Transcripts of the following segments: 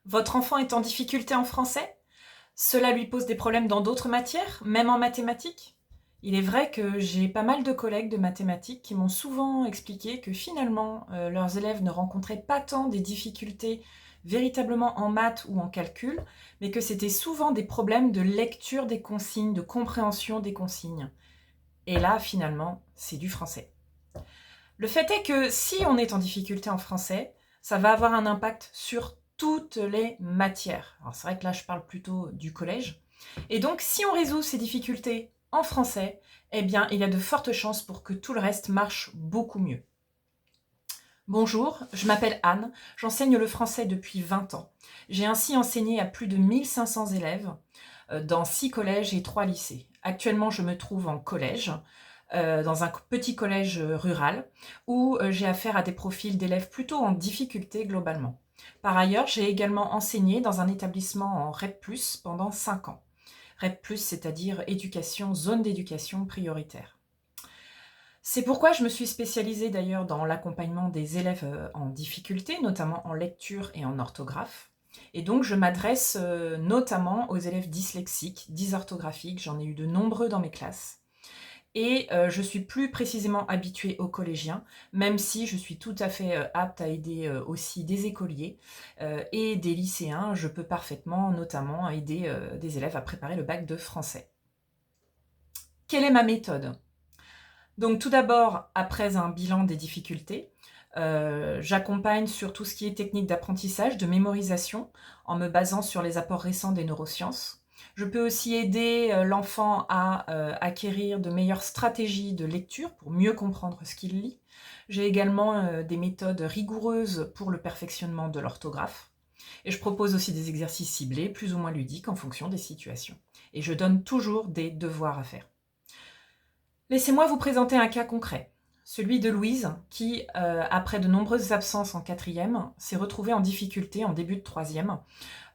Votre enfant est en difficulté en français? Cela lui pose des problèmes dans d'autres matières, même en mathématiques? Il est vrai que j'ai pas mal de collègues de mathématiques qui m'ont souvent expliqué que finalement, leurs élèves ne rencontraient pas tant des difficultés véritablement en maths ou en calcul, mais que c'était souvent des problèmes de lecture des consignes, de compréhension des consignes. Et là, finalement, c'est du français. Le fait est que si on est en difficulté en français, ça va avoir un impact sur toutes les matières. Alors c'est vrai que là, je parle plutôt du collège. Et donc, si on résout ces difficultés en français, eh bien, il y a de fortes chances pour que tout le reste marche beaucoup mieux. Bonjour, je m'appelle Anne, j'enseigne le français depuis 20 ans. J'ai ainsi enseigné à plus de 1500 élèves dans 6 collèges et 3 lycées. Actuellement, je me trouve en collège, dans un petit collège rural, où j'ai affaire à des profils d'élèves plutôt en difficulté globalement. Par ailleurs, j'ai également enseigné dans un établissement en REP+, pendant 5 ans. REP+, c'est-à-dire zone d'éducation prioritaire. C'est pourquoi je me suis spécialisée d'ailleurs dans l'accompagnement des élèves en difficulté, notamment en lecture et en orthographe. Et donc je m'adresse notamment aux élèves dyslexiques, dysorthographiques, j'en ai eu de nombreux dans mes classes. Et je suis plus précisément habituée aux collégiens, même si je suis tout à fait apte à aider aussi des écoliers et des lycéens. Je peux parfaitement notamment aider des élèves à préparer le bac de français. Quelle est ma méthode ? Donc tout d'abord, après un bilan des difficultés, j'accompagne sur tout ce qui est technique d'apprentissage, de mémorisation, en me basant sur les apports récents des neurosciences. Je peux aussi aider l'enfant à acquérir de meilleures stratégies de lecture pour mieux comprendre ce qu'il lit. J'ai également des méthodes rigoureuses pour le perfectionnement de l'orthographe. Et je propose aussi des exercices ciblés, plus ou moins ludiques, en fonction des situations. Et je donne toujours des devoirs à faire. Laissez-moi vous présenter un cas concret, celui de Louise qui, après de nombreuses absences en 4e, s'est retrouvée en difficulté en début de 3e.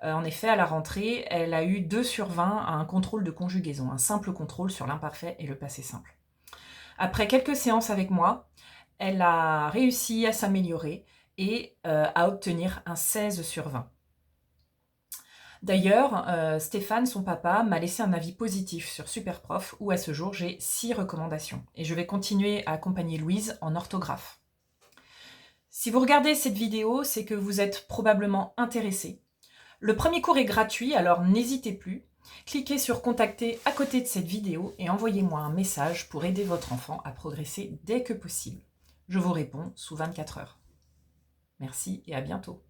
En effet, à la rentrée, elle a eu 2 sur 20 à un contrôle de conjugaison, un simple contrôle sur l'imparfait et le passé simple. Après quelques séances avec moi, elle a réussi à s'améliorer et à obtenir un 16 sur 20. D'ailleurs, Stéphane, son papa, m'a laissé un avis positif sur Superprof où à ce jour j'ai 6 recommandations. Et je vais continuer à accompagner Louise en orthographe. Si vous regardez cette vidéo, c'est que vous êtes probablement intéressé. Le premier cours est gratuit, alors n'hésitez plus. Cliquez sur contacter à côté de cette vidéo et envoyez-moi un message pour aider votre enfant à progresser dès que possible. Je vous réponds sous 24 heures. Merci et à bientôt.